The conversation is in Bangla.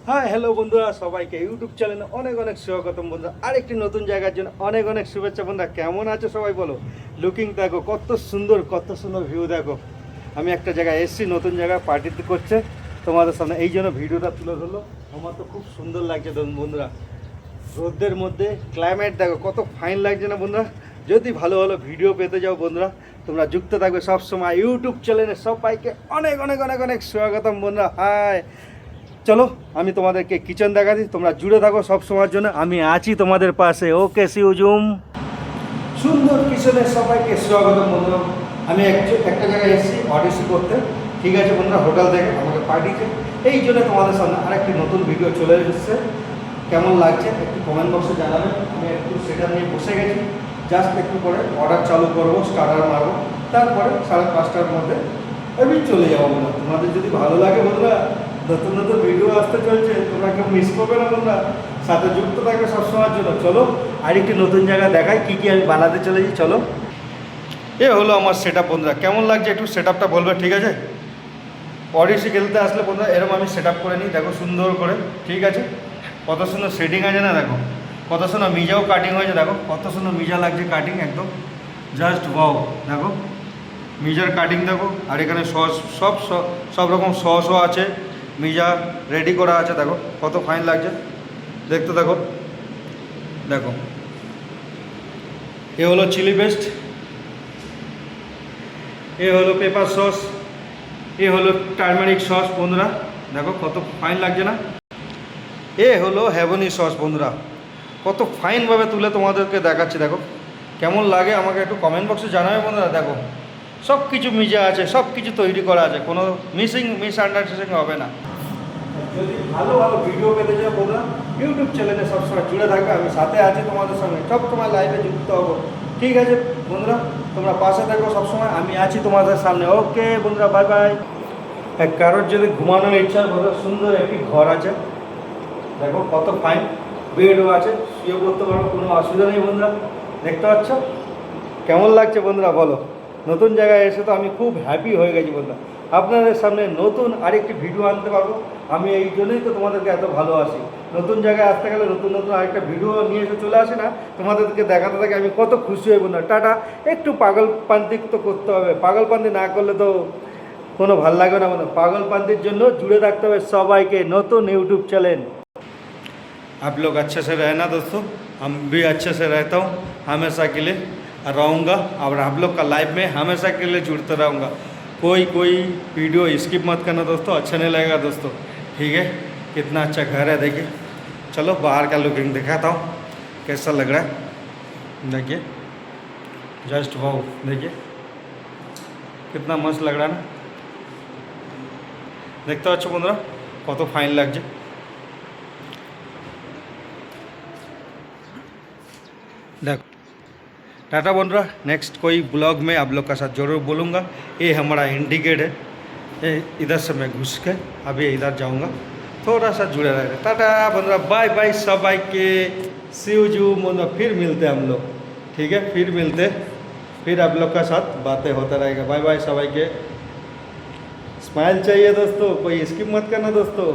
হ্যাঁ, হ্যালো বন্ধুরা, সবাইকে ইউটিউব চ্যানেলে অনেক অনেক স্বাগতম বন্ধুরা। আরেকটি নতুন জায়গার জন্য অনেক অনেক শুভেচ্ছা বন্ধুরা। কেমন আছো সবাই বলো? লুকিং দেখো কত সুন্দর ভিউ দেখো। আমি একটা জায়গায় এসেছি, নতুন জায়গায় পার্টিতে করছে তোমাদের সামনে, এই জন্য ভিডিওটা তুলে ধরলো। আমার তো খুব সুন্দর লাগছে বন্ধুরা, রোদের মধ্যে ক্লাইমেট দেখো কত ফাইন লাগছে না বন্ধুরা। যদি ভালো ভালো ভিডিও পেতে যাও বন্ধুরা, তোমরা যুক্ত থাকবে সবসময় ইউটিউব চ্যানেলে। সবাইকে অনেক অনেক অনেক অনেক স্বাগতম বন্ধুরা। হাই, চলো আমি তোমাদেরকে কিচেন দেখা দিই, তোমরা জুড়ে থাকো সব সময়ের জন্য। আমি আছি তোমাদের পাশে। ওকে, সিউজুম। সুন্দর কিচেনে সবাইকে স্বাগতম বন্ধুরা। আমি একটা জায়গায় এসেছি অডিসি করতে, ঠিক আছে বন্ধুরা, হোটেল থেকে আমাকে পার্টিতে। এই জন্য তোমাদের সামনে আরেকটি নতুন ভিডিও চলে এসেছে। কেমন লাগছে একটু কমেন্ট বক্সে জানাবেন। আমি একটু সেটা নিয়ে বসে গেছি, জাস্ট একটু করে অর্ডার চালু করবো, স্টার্টার মারবো, তারপরে 5:30টার মধ্যে আমি চলে যাবো বন্ধুরা। তোমাদের যদি ভালো লাগে বন্ধুরা, নতুন নতুন ভিডিও আসতে চলছে, তোমরা কেউ মিস করবে না বন্ধুরা, সাথে যুক্ত থাকবে সবসময়ের জন্য। চলো আরেকটি নতুন জায়গা দেখাই কী কী আমি বানাতে চলেছি। চলো, এ হলো আমার সেট আপ বন্ধুরা। কেমন লাগছে একটু সেট আপটা বলবে, ঠিক আছে? অডিসি খেলতে আসলে বন্ধুরা এরকম আমি সেট আপ করে নিই, দেখো সুন্দর করে, ঠিক আছে? কত সুন্দর সেটিং আছে না, দেখো কত সুন্দর মিজাও কাটিং হয়েছে, দেখো কত সুন্দর মিজা লাগছে কাটিং, একদম জাস্ট ওয়াও। দেখো মিজার কাটিং দেখো, আর এখানে সস সব রকম সসও আছে, মিজা রেডি করা আছে, দেখো কত ফাইন লাগছে দেখতে। দেখো দেখো, এ হলো চিলি পেস্ট, এ হলো পেপার সস, এ হলো টার্মারিক সস বন্ধুরা, দেখো কত ফাইন লাগছে না। এ হলো হেভেনি সস বন্ধুরা, কত ফাইনভাবে তুলে তোমাদেরকে দেখাচ্ছি। দেখো কেমন লাগে আমাকে একটু কমেন্ট বক্সে জানাবে বন্ধুরা। দেখো সব কিছু মিজা আছে, সব কিছু তৈরি করা আছে, কোনো মিস আন্ডারস্ট্যান্ডিং হবে না। যদি ভালো ভালো ভিডিও পেতে চাও বন্ধুরা, ইউটিউব চ্যানেলে সবসময় জুড়ে থাকবে। আমি সাথে আছি তোমাদের সঙ্গে, সব তোমার লাইভে যুক্ত হবো, ঠিক আছে বন্ধুরা? তোমরা পাশে থাকো সবসময়, আমি আছি তোমাদের সামনে। ওকে বন্ধুরা, বাই বাই। কারোর যদি ঘুমানোর ইচ্ছা, বন্ধুরা সুন্দর একটি ঘর আছে, দেখো কত ফাইন, বেডও আছে, শুয়ে পড়তে পারবো, কোনো অসুবিধা নেই বন্ধুরা। দেখতে পাচ্ছ কেমন লাগছে বন্ধুরা বলো? নতুন জায়গায় এসে তো আমি খুব হ্যাপি হয়ে গেছি বন্ধুরা। আপনাদের সামনে নতুন আরেকটি ভিডিও আনতে পারবো, আমি এই জন্যই তো তোমাদেরকে এত ভালোবাসি। নতুন জায়গায় আসতে গেলে নতুন নতুন আরেকটা ভিডিও নিয়ে এসে চলে আসে না, তোমাদেরকে দেখাতে থাকে আমি কত খুশি হই বন্ধুরা। টাটা। একটু পাগলপান্তি তো করতে হবে, পাগলপান্তি না করলে তো কোনো ভাল লাগবে না বন্ধু। পাগলপান্তির জন্য জুড়ে থাকতে হবে সবাইকে, নতুন ইউটিউব চ্যানেল। आप लोग अच्छे से रहना दोस्तों, हम भी अच्छे से रहता हूँ, हमेशा के लिए रहूँगा, और आप लोग का लाइफ में हमेशा के लिए जुड़ते रहूँगा। कोई वीडियो स्किप मत करना दोस्तों, अच्छा नहीं लगेगा दोस्तों, ठीक है? कितना अच्छा घर है देखिए। चलो बाहर का लुकिंग दिखाता हूँ कैसा लग रहा है, देखिए जस्ट वाओ, देखिए कितना मस्त लग रहा है ना। देखते हो अच्छा बंधुरा कत फाइन লাগছে। देखो टाटा बंधुरा, नेक्स्ट कोई ब्लॉग में आप लोग का साथ जरूर बोलूँगा। ये हमारा इंडिकेट है, ये इधर से मैं घुस के अभी इधर जाऊँगा, थोड़ा सा जुड़े रहेगा। टाटा बंधुरा, बाय बाय सबाई के, सी यू बंधुरा, फिर मिलते हम लोग, ठीक है? फिर मिलते, फिर आप लोग का साथ बातें होता रहेगा। बाय बाय सबाई के। स्माइल चाहिए दोस्तों, कोई स्किप मत करना दोस्तों।